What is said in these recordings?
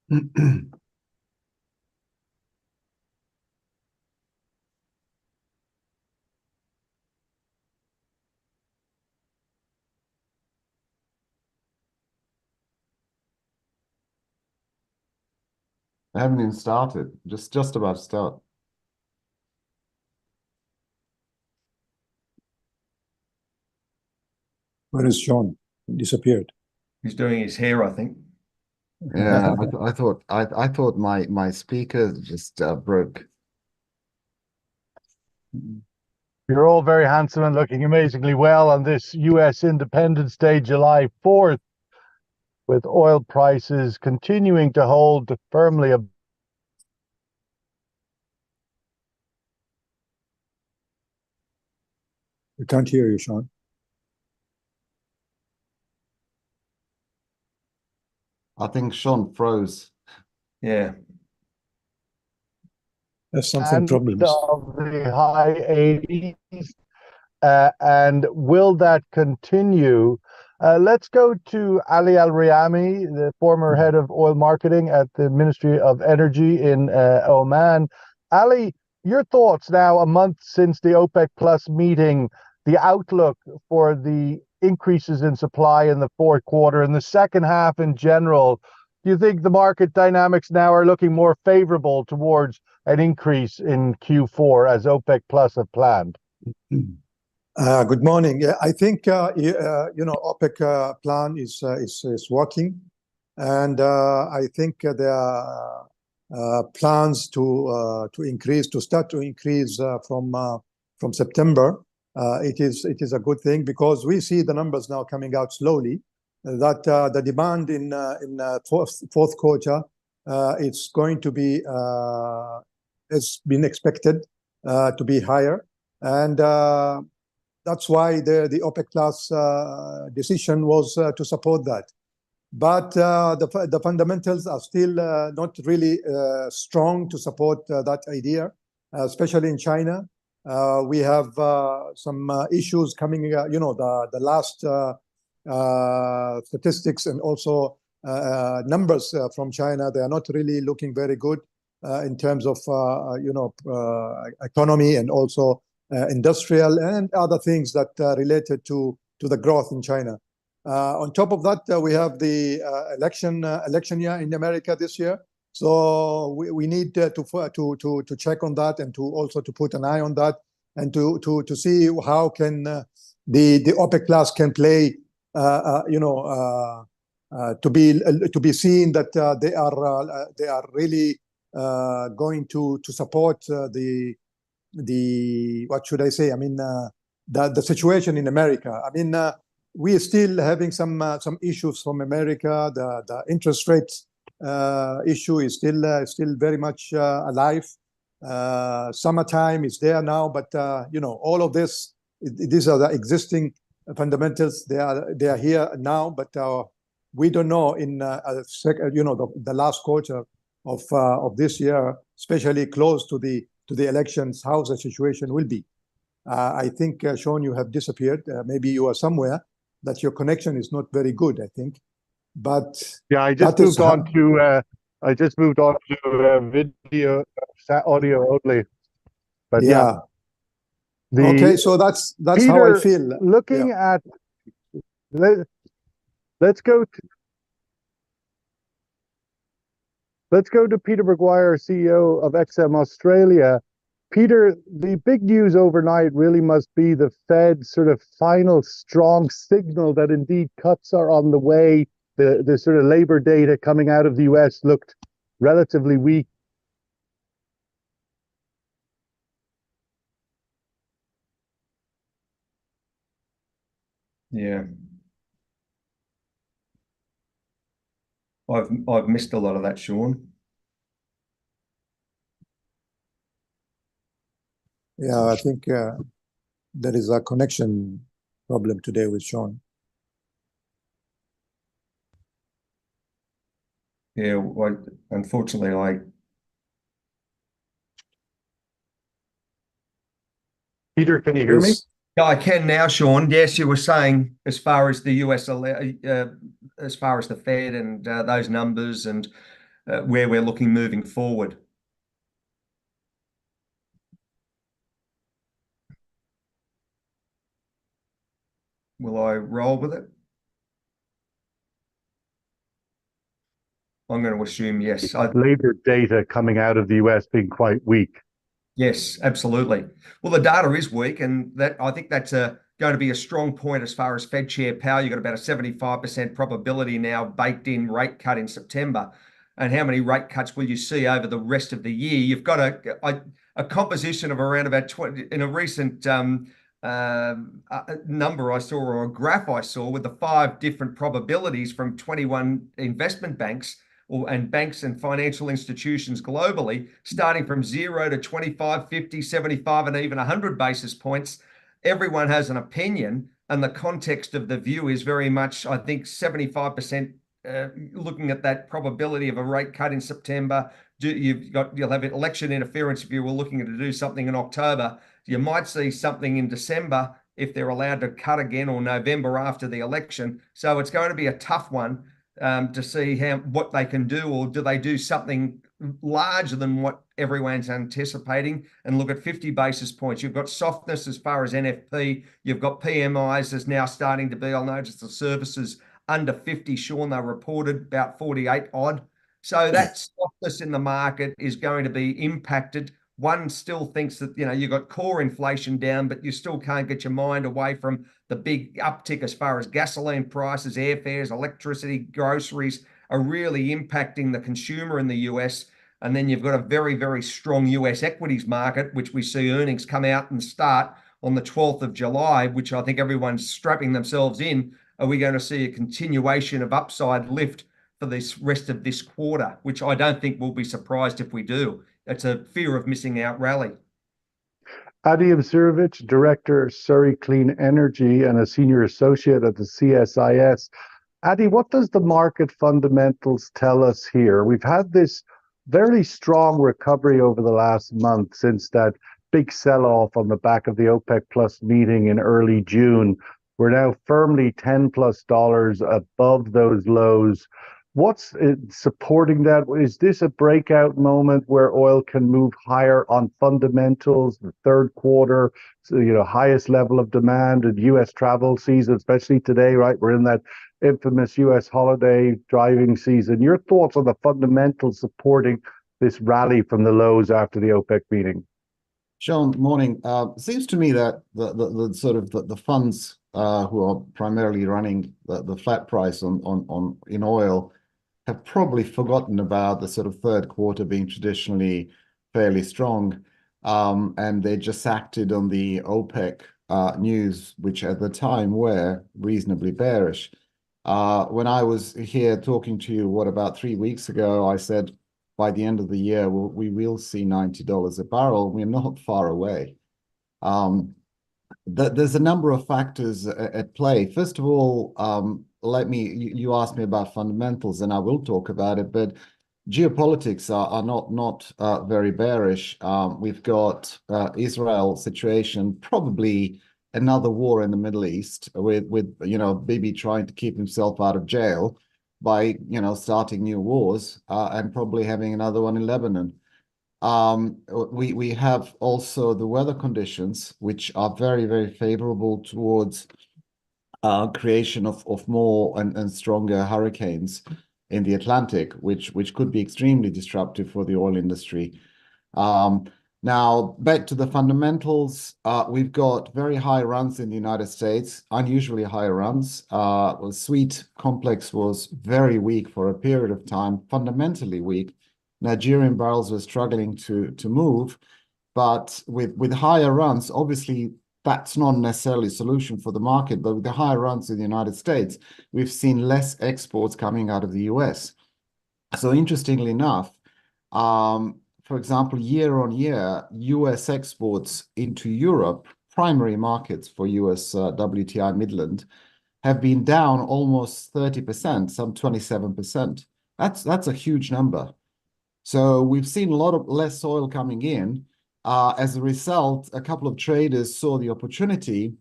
I haven't even started. Just about to start. Where is Sean? He disappeared. He's doing his hair, I think. Yeah, I thought my speaker just broke. You're all very handsome and looking amazingly well on this US Independence Day, July 4th, with oil prices continuing to hold firmly above. We can't hear you, Sean. I think Sean froze. Yeah. There's something problems. Of the high 80s. And will that continue? Let's go to Ali Al-Riyami, the former head of oil marketing at the Ministry of Energy in Oman. Ali, your thoughts now, a month since the OPEC Plus meeting, the outlook for the increases in supply in the fourth quarter and the second half in general. Do you think the market dynamics now are looking more favorable towards an increase in Q4 as OPEC Plus have planned? Good morning. Yeah, I think OPEC plan is working, and I think there are plans to start to increase from September. It is a good thing because we see the numbers now coming out slowly. That the demand in fourth quarter it's going to be has been expected to be higher, and that's why the OPEC Plus decision was to support that. But the fundamentals are still not really strong to support that idea, especially in China. We have some issues coming, the last statistics and also numbers from China. They are not really looking very good in terms of, economy and also industrial and other things that related to the growth in China. On top of that, we have the election year in America this year. So we need to check on that and to also to put an eye on that and to see how can the OPEC Plus can play, to be seen that they are really going to support the what should I say? I mean, the situation in America. I mean, we are still having some issues from America. The interest rates issue is still very much alive. Summertime is there now, but all of this, these are the existing fundamentals. They are here now, but we don't know in the last quarter of this year, especially close to the elections, how the situation will be. I think, Sean, you have disappeared. Maybe you are somewhere that your connection is not very good, I think. But yeah, I just moved on to video, audio only. But yeah. Okay, so that's Peter, how I feel. Looking at, let's go to Peter Maguire, CEO of XM Australia. Peter, the big news overnight really must be the Fed's sort of final strong signal that indeed cuts are on the way. The sort of labor data coming out of the US looked relatively weak. Yeah. I've missed a lot of that, Sean. Yeah, I think there is a connection problem today with Sean. Yeah, well, unfortunately, Peter, can you hear me? Yeah, I can now, Sean. Yes, you were saying as far as the US, as far as the Fed and those numbers, and where we're looking moving forward. Will I roll with it? I'm going to assume yes. Labor data coming out of the US being quite weak. Yes, absolutely. Well, the data is weak, and that I think that's going to be a strong point as far as Fed Chair Powell. You've got about a 75% probability now baked in rate cut in September. And how many rate cuts will you see over the rest of the year? You've got a composition of around about 20 in a recent number I saw, or a graph I saw, with the 5 different probabilities from 21 investment banks and banks and financial institutions globally, starting from 0 to 25, 50, 75, and even 100 basis points. Everyone has an opinion, and the context of the view is very much, I think, 75% looking at that probability of a rate cut in September. You'll have election interference if you were looking to do something in October. You might see something in December if they're allowed to cut again, or November after the election. So it's going to be a tough one to see what they can do, or do they do something larger than what everyone's anticipating and look at 50 basis points. You've got softness as far as NFP. You've got PMIs as now starting to be, I'll notice the services under 50, Sean, they reported about 48 odd. So that softness in the market is going to be impacted. One still thinks that, you've got core inflation down, but you still can't get your mind away from the big uptick as far as gasoline prices, airfares, electricity, groceries are really impacting the consumer in the US. And then you've got a very, very strong US equities market, which we see earnings come out and start on the 12th of July, which I think everyone's strapping themselves in. Are we going to see a continuation of upside lift for this rest of this quarter, which I don't think we'll be surprised if we do. It's a fear of missing out rally. Adi Obsirovic, Director, Surrey Clean Energy, and a Senior Associate at the CSIS. Adi, what does the market fundamentals tell us here? We've had this very strong recovery over the last month since that big sell-off on the back of the OPEC Plus meeting in early June. We're now firmly $10+ above those lows. What's supporting that? Is this a breakout moment where oil can move higher on fundamentals, the third quarter, highest level of demand in US travel season, especially today, right? We're in that infamous US holiday driving season. Your thoughts on the fundamentals supporting this rally from the lows after the OPEC meeting? Sean, morning. Seems to me that the sort of the funds who are primarily running the flat price in oil have probably forgotten about the sort of third quarter being traditionally fairly strong, and they just acted on the OPEC news, which at the time were reasonably bearish. When I was here talking to you, about 3 weeks ago, I said by the end of the year we will see $90 a barrel. We're not far away. There's a number of factors at play. First of all, you asked me about fundamentals, and I will talk about it, but geopolitics are not very bearish. We've got Israel situation, probably another war in the Middle East with Bibi trying to keep himself out of jail by starting new wars, and probably having another one in Lebanon. We have also the weather conditions, which are very, very favorable towards creation of more and stronger hurricanes in the Atlantic, which could be extremely disruptive for the oil industry. Now, back to the fundamentals, we've got very high runs in the United States, unusually high runs. The sweet complex was very weak for a period of time, fundamentally weak. Nigerian barrels were struggling to move, but with higher runs, obviously that's not necessarily a solution for the market, but with the higher runs in the United States, we've seen less exports coming out of the US. So interestingly enough, for example, year on year, US exports into Europe, primary markets for US WTI Midland, have been down almost 30%, some 27%. That's a huge number. So we've seen a lot of less oil coming in. As a result, a couple of traders saw the opportunity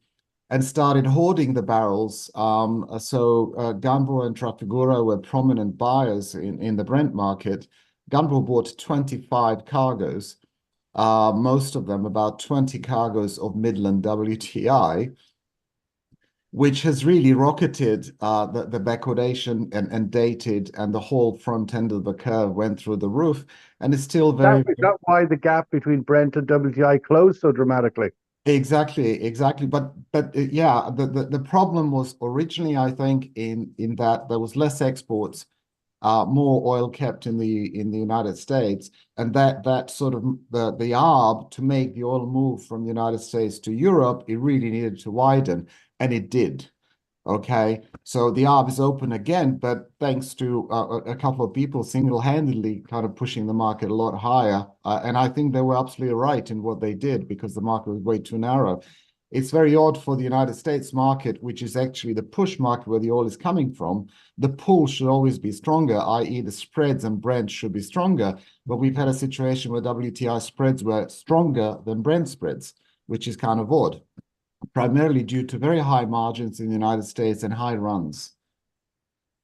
and started hoarding the barrels. Gunvor and Trafigura were prominent buyers in the Brent market. Gunvor bought 25 cargoes, most of them about 20 cargoes of Midland WTI, which has really rocketed the backwardation and dated, and the whole front end of the curve went through the roof, and it's still very. Is that why the gap between Brent and WTI closed so dramatically? Exactly. But yeah, the problem was originally, I think, in that there was less exports, more oil kept in the United States, and that sort of the arb to make the oil move from the United States to Europe, it really needed to widen, and it did. Okay, so the arb is open again, but thanks to a couple of people single-handedly kind of pushing the market a lot higher. And I think they were absolutely right in what they did, because the market was way too narrow. It's very odd for the United States market, which is actually the push market where the oil is coming from. The pull should always be stronger, i.e. the spreads and Brent should be stronger. But we've had a situation where WTI spreads were stronger than Brent spreads, which is kind of odd, primarily due to very high margins in the United States and high runs.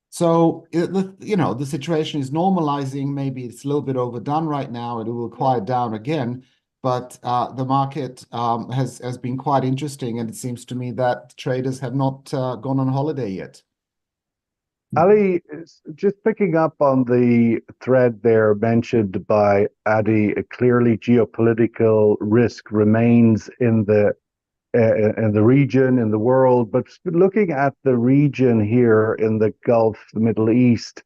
So, the situation is normalizing. Maybe it's a little bit overdone right now. It will quiet down again. But the market has been quite interesting, and it seems to me that traders have not gone on holiday yet. Ali, just picking up on the thread there mentioned by Adi, clearly geopolitical risk remains in the region, in the world, but looking at the region here in the Gulf, the Middle East,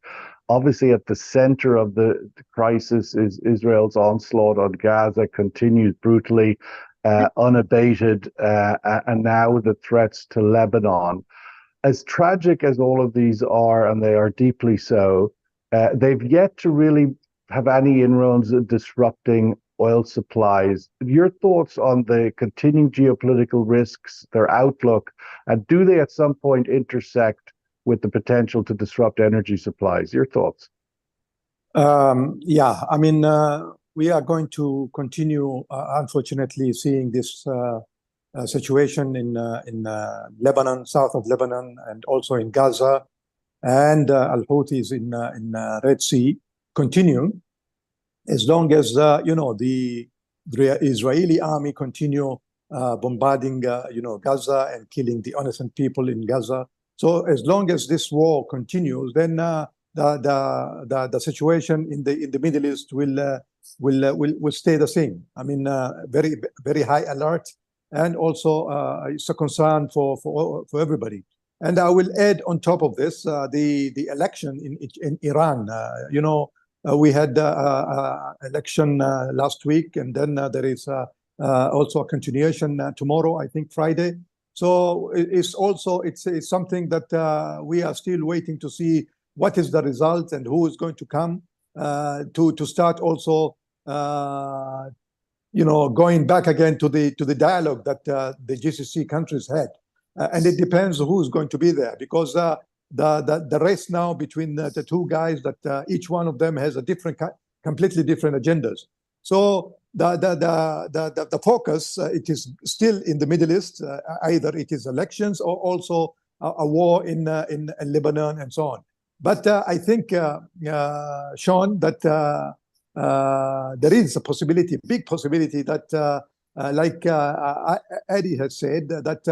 obviously at the center of the crisis is Israel's onslaught on Gaza, continues brutally, unabated, and now the threats to Lebanon. As tragic as all of these are, and they are deeply so, they've yet to really have any inroads disrupting oil supplies. Your thoughts on the continuing geopolitical risks, their outlook, and do they at some point intersect with the potential to disrupt energy supplies? Your thoughts? Yeah, I mean, we are going to continue, unfortunately, seeing this situation in Lebanon, south of Lebanon, and also in Gaza, and Al-Houthis in Red Sea continue. As long as the Israeli army continue bombarding Gaza and killing the innocent people in Gaza. So as long as this war continues, then the situation in the Middle East will stay the same. I mean, very very high alert, and also it's a concern for everybody. And I will add on top of this the election in Iran. We had election last week, and then there is also a continuation tomorrow, I think Friday. So it's something that we are still waiting to see what is the result and who is going to come to start also going back again to the dialogue that the GCC countries had, and it depends who is going to be there, because the race now between the two guys, that each one of them has a completely different agendas. So the focus it is still in the Middle East. Either it is elections or also a war in Lebanon and so on. But I think, Sean, that there is a possibility, big possibility, that like Adi has said, that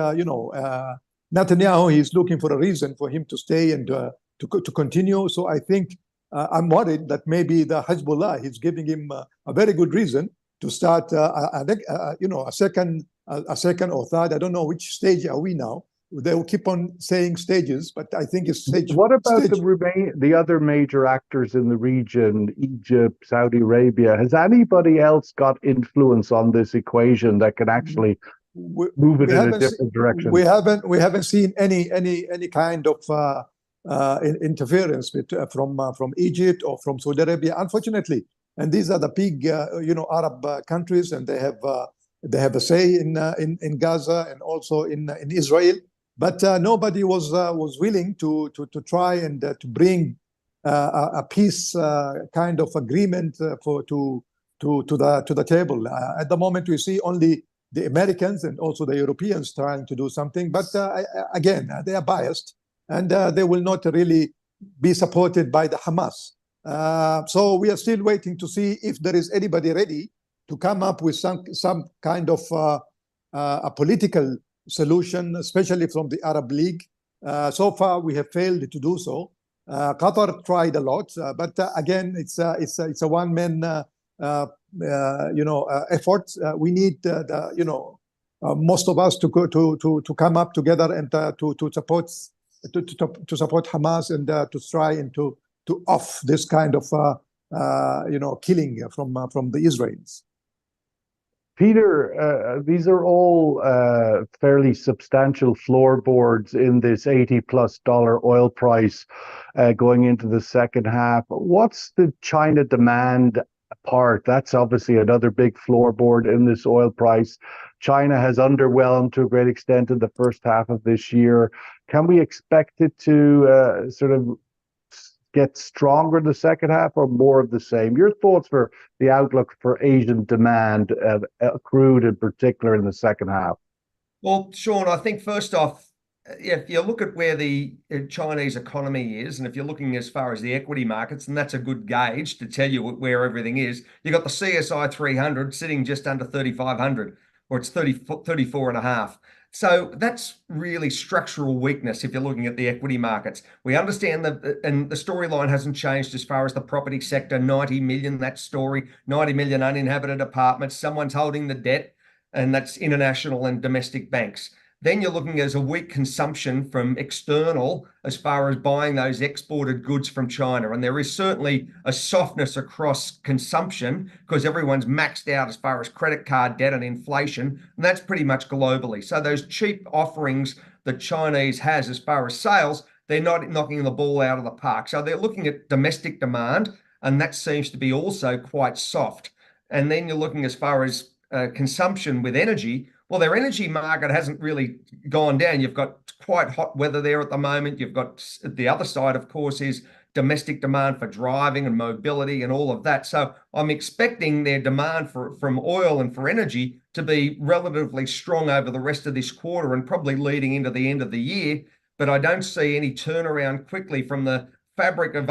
Netanyahu is looking for a reason for him to stay and to continue. So I think I'm worried that maybe the Hezbollah is giving him a very good reason to start a second or third. I don't know which stage are we now. They will keep on saying stages, but I think it's stage. What about the other major actors in the region, Egypt, Saudi Arabia? Has anybody else got influence on this equation that can actually move it in a different direction? We haven't seen any kind of interference from Egypt or from Saudi Arabia, unfortunately. And these are the big Arab countries, and they have a say in Gaza and also in Israel. But nobody was willing to try and to bring a peace kind of agreement to the table. At the moment, we see only the Americans and also the Europeans trying to do something. But again, they are biased, and they will not really be supported by the Hamas. So we are still waiting to see if there is anybody ready to come up with some kind of a political solution, especially from the Arab League. So far, we have failed to do so. Qatar tried a lot, but again, it's a one-man effort. We need most of us to come up together and to support Hamas and to try and to off this kind of killing from the Israelis. Peter, these are all fairly substantial floorboards in this $80+ oil price going into the second half. What's the China demand part? That's obviously another big floorboard in this oil price. China has underwhelmed to a great extent in the first half of this year. Can we expect it to sort of get stronger in the second half, or more of the same? Your thoughts for the outlook for Asian demand, crude in particular, in the second half? Well, Sean, I think first off, if you look at where the Chinese economy is, and if you're looking as far as the equity markets, and that's a good gauge to tell you where everything is, you've got the CSI 300 sitting just under 3,500, or it's 34.5. So that's really structural weakness if you're looking at the equity markets. We understand that, and the storyline hasn't changed as far as the property sector, 90 million, that story, 90 million uninhabited apartments, someone's holding the debt, and that's international and domestic banks. Then you're looking at a weak consumption from external as far as buying those exported goods from China. And there is certainly a softness across consumption because everyone's maxed out as far as credit card debt and inflation. And that's pretty much globally. So those cheap offerings that Chinese has as far as sales, they're not knocking the ball out of the park. So they're looking at domestic demand, and that seems to be also quite soft. And then you're looking as far as consumption with energy. Well, their energy market hasn't really gone down. You've got quite hot weather there at the moment. You've got the other side, of course, is domestic demand for driving and mobility and all of that. So I'm expecting their demand from oil and for energy to be relatively strong over the rest of this quarter and probably leading into the end of the year. But I don't see any turnaround quickly from the fabric of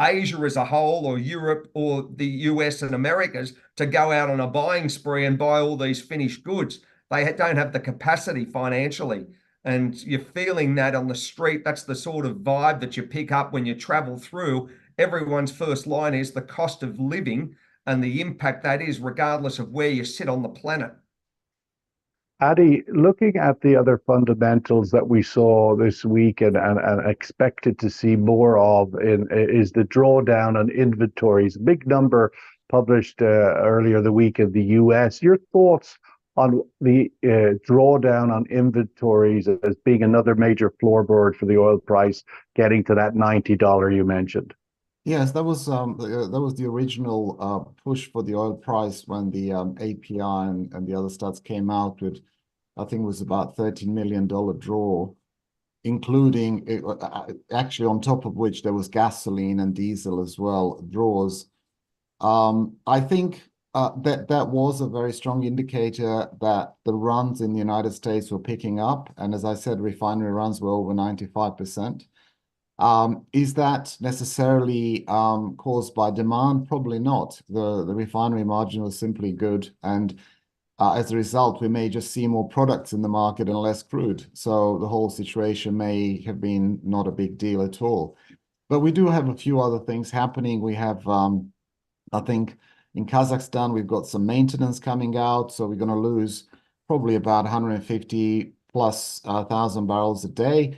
Asia as a whole, or Europe, or the US and Americas, to go out on a buying spree and buy all these finished goods. They don't have the capacity financially. And you're feeling that on the street. That's the sort of vibe that you pick up when you travel through. Everyone's first line is the cost of living and the impact that is, regardless of where you sit on the planet. Adi, looking at the other fundamentals that we saw this week and expected to see more of is the drawdown on inventories. A big number published earlier the week in the US. Your thoughts on the drawdown on inventories as being another major floorboard for the oil price getting to that $90 you mentioned? Yes, that was the original push for the oil price when the API and the other stats came out with, I think it was about $13 million draw, including actually on top of which there was gasoline and diesel as well draws. I think that was a very strong indicator that the runs in the United States were picking up, and as I said, refinery runs were over 95%. Is that necessarily caused by demand? Probably not. The refinery margin was simply good, and as a result, we may just see more products in the market and less crude. So the whole situation may have been not a big deal at all. But we do have a few other things happening. We have, I think, in Kazakhstan, we've got some maintenance coming out, so we're going to lose probably about 150 plus thousand barrels a day,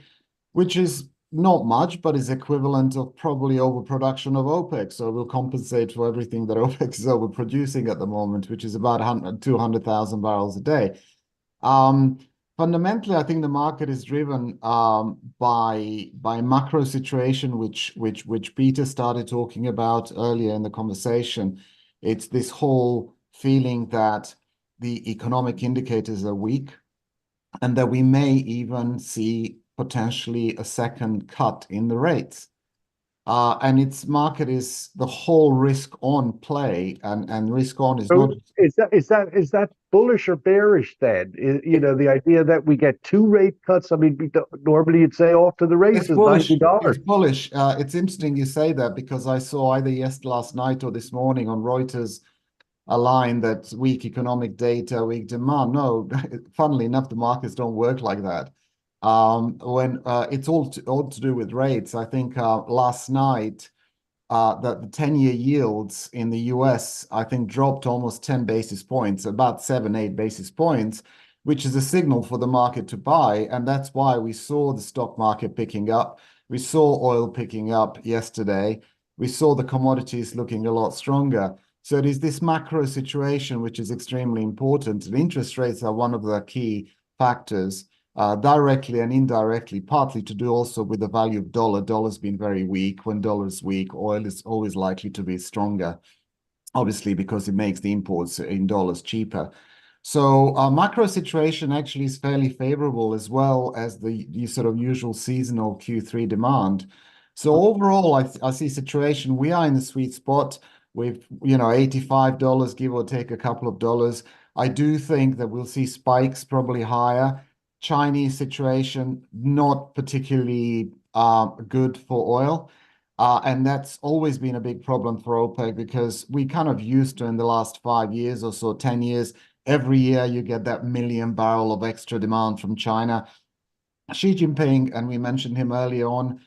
which is not much, but is equivalent of probably overproduction of OPEC. So we'll compensate for everything that OPEC is overproducing at the moment, which is about 200,000 barrels a day. Fundamentally, I think the market is driven by macro situation, which Peter started talking about earlier in the conversation. It's this whole feeling that the economic indicators are weak and that we may even see potentially a second cut in the rates. And its market is the whole risk on play, and risk on is So not. is that bullish or bearish then? The idea that we get two rate cuts. I mean, normally you'd say off to the It's races, bullish. $90. It's bullish. It's interesting you say that because I saw either last night or this morning on Reuters a line that weak economic data, weak demand. No, funnily enough, the markets don't work like that. When it's all to do with rates. I think last night that the 10-year yields in the US, I think, dropped almost 10 basis points, about 7, 8 basis points, which is a signal for the market to buy. And that's why we saw the stock market picking up. We saw oil picking up yesterday. We saw the commodities looking a lot stronger. So it is this macro situation which is extremely important. And interest rates are one of the key factors, directly and indirectly, partly to do also with the value of dollar. Dollar's been very weak. When dollar's weak, oil is always likely to be stronger, obviously, because it makes the imports in dollars cheaper. So macro situation actually is fairly favorable, as well as the sort of usual seasonal Q3 demand. So overall, I see situation. We are in the sweet spot with, $85, give or take a couple of dollars. I do think that we'll see spikes probably higher. Chinese situation, not particularly good for oil. And that's always been a big problem for OPEC, because we kind of used to, in the last 5 years or so, 10 years, every year you get that million barrel of extra demand from China. Xi Jinping, and we mentioned him earlier on,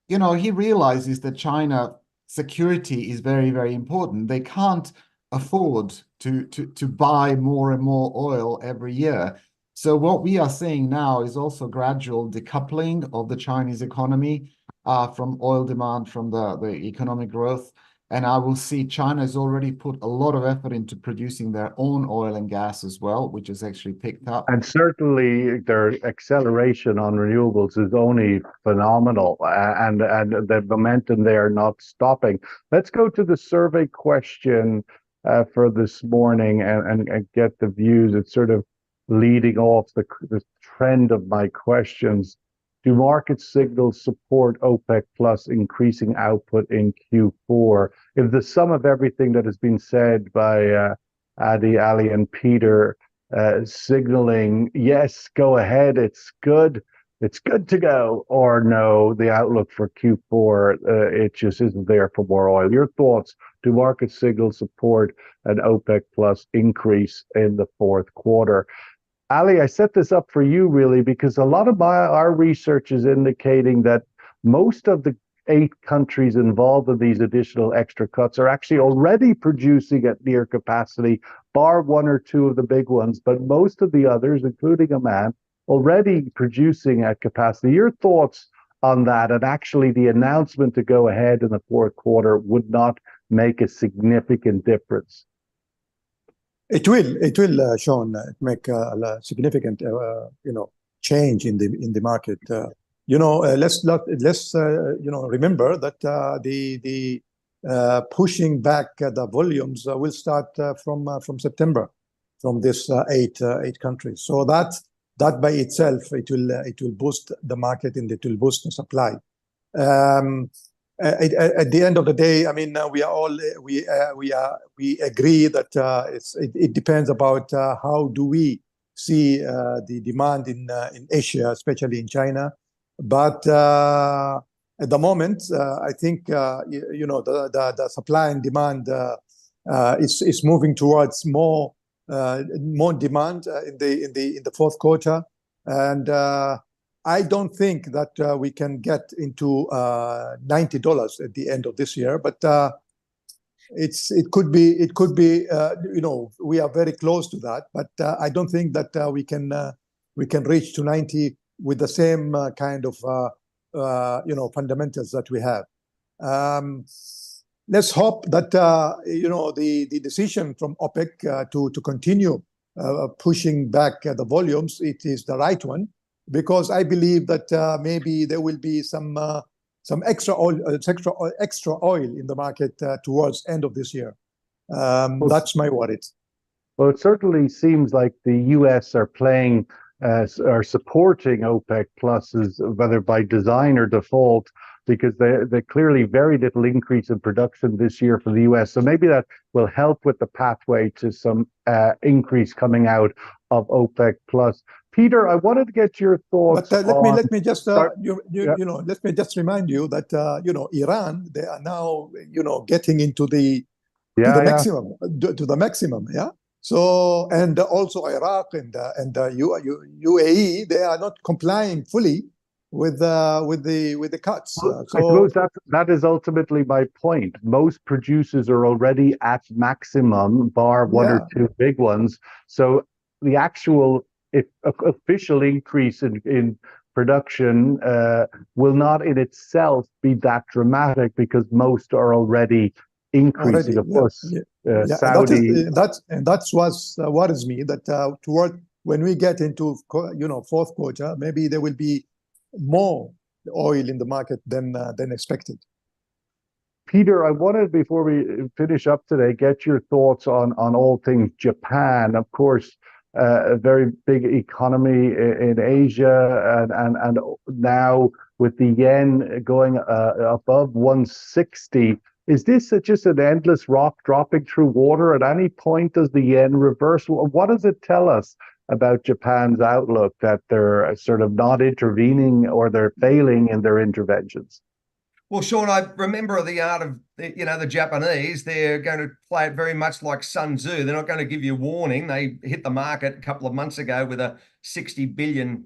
he realizes that China security is very, very important. They can't afford to buy more and more oil every year. So what we are seeing now is also gradual decoupling of the Chinese economy from oil demand, from the economic growth. And I will see China has already put a lot of effort into producing their own oil and gas as well, which has actually picked up. And certainly their acceleration on renewables is only phenomenal, and the momentum there not stopping. Let's go to the survey question for this morning and get the views. It's sort of leading off the trend of my questions. Do market signals support OPEC Plus increasing output in Q4? If the sum of everything that has been said by Adi, Ali, and Peter, signaling, yes, go ahead, it's good to go, or no, the outlook for Q4, it just isn't there for more oil. Your thoughts? Do market signals support an OPEC Plus increase in the fourth quarter? Ali, I set this up for you really because a lot of our research is indicating that most of the 8 countries involved in these additional extra cuts are actually already producing at near capacity, bar 1 or 2 of the big ones, but most of the others, including Oman, already producing at capacity. Your thoughts on that, and actually the announcement to go ahead in the fourth quarter would not make a significant difference? It will, Sean, make a significant, change in the market. Let's remember that the pushing back the volumes will start from September, from this 8 countries. So that by itself, it will boost the market, and it will boost the supply. At the end of the day, I mean, we agree that it depends about how do we see the demand in Asia, especially in China. But at the moment, I think the supply and demand is moving towards more demand in the fourth quarter, and I don't think that we can get into $90 at the end of this year, but it could be we are very close to that, but I don't think that we can reach to 90 with the same kind of fundamentals that we have. Let's hope that the decision from OPEC to continue pushing back the volumes, it is the right one, because I believe that maybe there will be some extra oil in the market towards end of this year. That's my worry. Well, it certainly seems like the US are supporting OPEC pluses, whether by design or default, because they clearly very little increase in production this year for the US. So maybe that will help with the pathway to some increase coming out of OPEC plus. Peter, I wanted to get your thoughts. But let me just Start- let me just remind you that Iran, they are now getting into the maximum, to the maximum, yeah. So, and also Iraq and UAE, they are not complying fully with the cuts. I suppose that is ultimately my point. Most producers are already at maximum, bar one or two big ones. So the actual official increase in production will not in itself be that dramatic because most are already increasing. Of course, Saudi. That's what worries me. That toward when we get into fourth quarter, maybe there will be more oil in the market than expected. Peter, I wanted, before we finish up today, get your thoughts on all things Japan. Of course, a very big economy in Asia, and now with the yen going above 160. Is this just an endless rock dropping through water? At any point, does the yen reverse? What does it tell us about Japan's outlook, that they're sort of not intervening or they're failing in their interventions? Well, Sean, I remember the art of, the Japanese. They're going to play it very much like Sun Tzu. They're not going to give you warning. They hit the market a couple of months ago with a 60 billion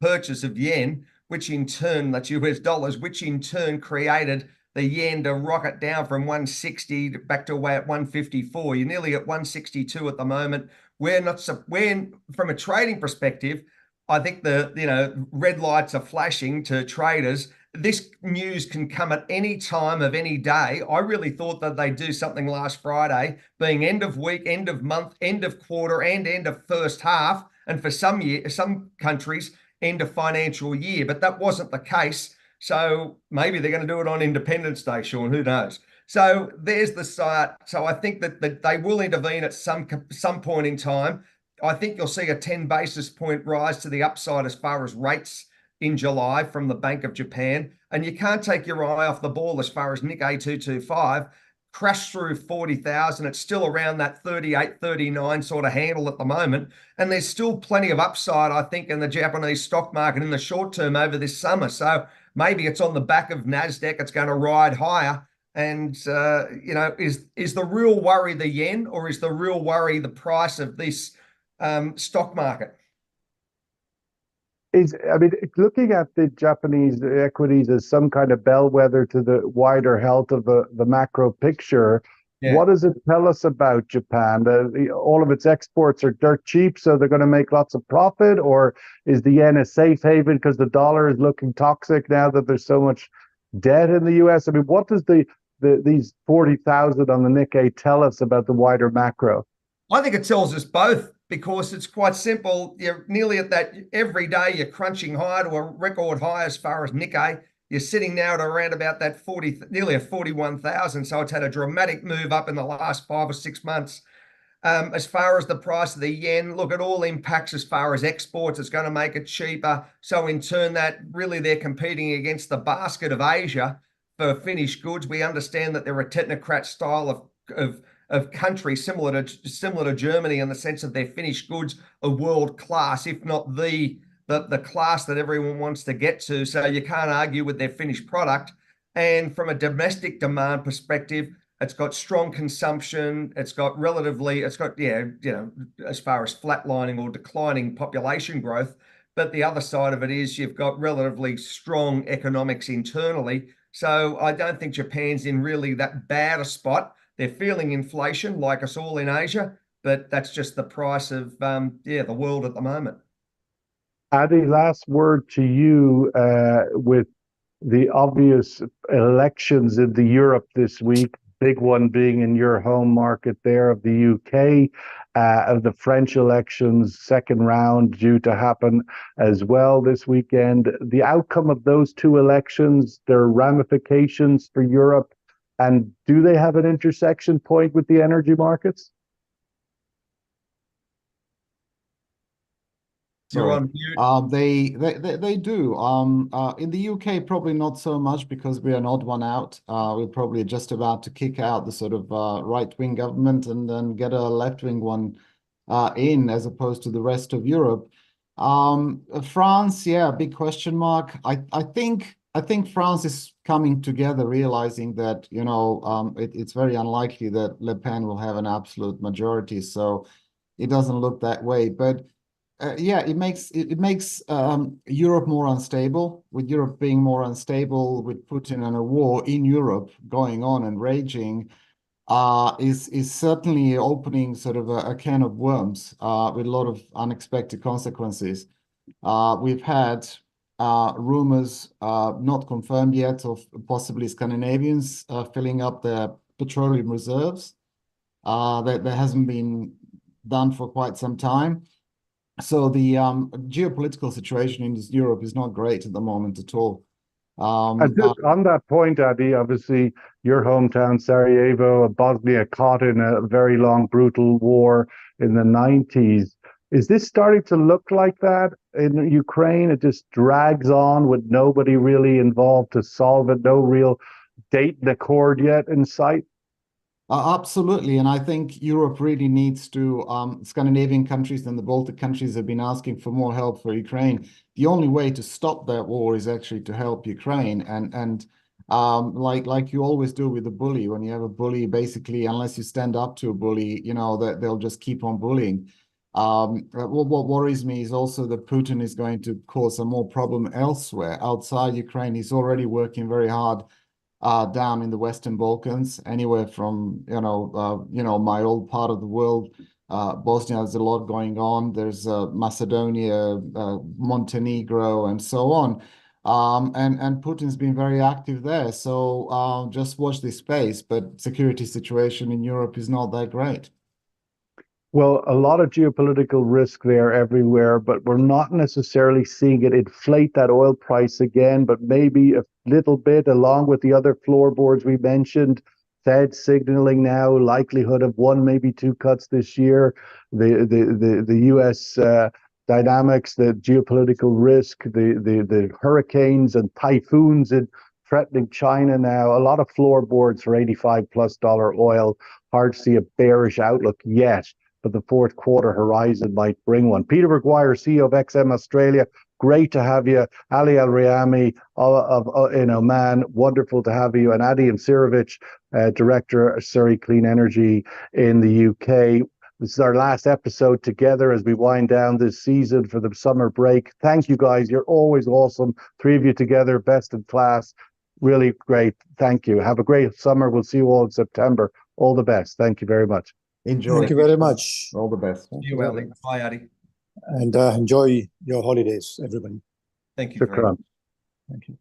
purchase of yen, which in turn, that's US dollars, which in turn created the yen to rocket down from 160 back to away at 154. You're nearly at 162 at the moment. From a trading perspective, I think the red lights are flashing to traders. This news can come at any time of any day. I really thought that they'd do something last Friday, being end of week, end of month, end of quarter, and end of first half, and for some countries, end of financial year. But that wasn't the case. So maybe they're going to do it on Independence Day, Sean. Who knows? So there's the site. So I think that they will intervene at some point in time. I think you'll see a 10 basis point rise to the upside as far as rates in July from the Bank of Japan. And you can't take your eye off the ball as far as Nikkei 225 crashed through 40,000. It's still around that 38, 39 sort of handle at the moment. And there's still plenty of upside, I think, in the Japanese stock market in the short term over this summer. So maybe it's on the back of NASDAQ. It's going to ride higher. And, is the real worry the yen, or is the real worry the price of this stock market? Looking at the Japanese equities as some kind of bellwether to the wider health of the macro picture, what does it tell us about Japan? All of its exports are dirt cheap, so they're going to make lots of profit? Or is the yen a safe haven because the dollar is looking toxic now that there's so much debt in the US? What does these 40,000 on the Nikkei tell us about the wider macro? I think it tells us both, because it's quite simple. You're nearly at that every day. You're crunching high to a record high as far as Nikkei. You're sitting now at around about that 40, nearly a 41,000. So it's had a dramatic move up in the last 5 or 6 months. As far as the price of the yen, look, it all impacts as far as exports. It's going to make it cheaper. So in turn, that really they're competing against the basket of Asia for finished goods. We understand that they're a technocrat style of country similar to Germany, in the sense that their finished goods are world class, if not the class that everyone wants to get to. So you can't argue with their finished product. And from a domestic demand perspective, it's got strong consumption. As far as flatlining or declining population growth. But the other side of it is you've got relatively strong economics internally. So I don't think Japan's in really that bad a spot. They're feeling inflation like us all in Asia, but that's just the price of the world at the moment. Adi, last word to you, with the obvious elections in Europe this week, big one being in your home market there of the UK, of the French elections, second round due to happen as well this weekend. The outcome of those two elections, their ramifications for Europe, and do they have an intersection point with the energy markets? You're Sorry. on mute. They do. In the UK, probably not so much because we're an odd one out. We're probably just about to kick out the sort of right-wing government and then get a left-wing one in, as opposed to the rest of Europe. France, yeah, big question mark. I think France is coming together, realizing that it's very unlikely that Le Pen will have an absolute majority. So it doesn't look that way, but. Yeah, it makes Europe more unstable. With Europe being more unstable, with Putin and a war in Europe going on and raging, is certainly opening sort of a can of worms with a lot of unexpected consequences. We've had rumors, not confirmed yet, of possibly Scandinavians filling up their petroleum reserves. That hasn't been done for quite some time. So the geopolitical situation in Europe is not great at the moment at all. Just on that point, Adi, obviously your hometown, Sarajevo, Bosnia, caught in a very long, brutal war in the 90s. Is this starting to look like that in Ukraine? It just drags on with nobody really involved to solve it, no real date and accord yet in sight? Absolutely, and I think Europe really needs to. Scandinavian countries and the Baltic countries have been asking for more help for Ukraine. The only way to stop that war is actually to help Ukraine, and like you always do with a bully. When you have a bully, basically, unless you stand up to a bully, that they'll just keep on bullying. What worries me is also that Putin is going to cause some more problem elsewhere outside Ukraine. He's already working very hard. Down in the Western Balkans, anywhere from my old part of the world, Bosnia. There's a lot going on. There's Macedonia, Montenegro, and so on. And Putin's been very active there. So just watch this space. But security situation in Europe is not that great. Well, a lot of geopolitical risk there everywhere, but we're not necessarily seeing it inflate that oil price again, but maybe a little bit along with the other floorboards we mentioned. Fed signaling now likelihood of one, maybe two cuts this year. The U.S. Dynamics, the geopolitical risk, the hurricanes and typhoons in threatening China now. A lot of floorboards for $85+ oil. Hard to see a bearish outlook yet, but the fourth quarter horizon might bring one. Peter McGuire, CEO of XM Australia, great to have you. Ali Al-Riyami in Oman, wonderful to have you. And Adi Imsirovic, Director of Surrey Clean Energy in the UK. This is our last episode together as we wind down this season for the summer break. Thank you, guys. You're always awesome. Three of you together, best in class. Really great. Thank you. Have a great summer. We'll see you all in September. All the best. Thank you very much. Enjoy. Thank you very much. All the best. Thank you, Ali. Bye, Adi. And enjoy your holidays, everybody. Thank you very much. Thank you.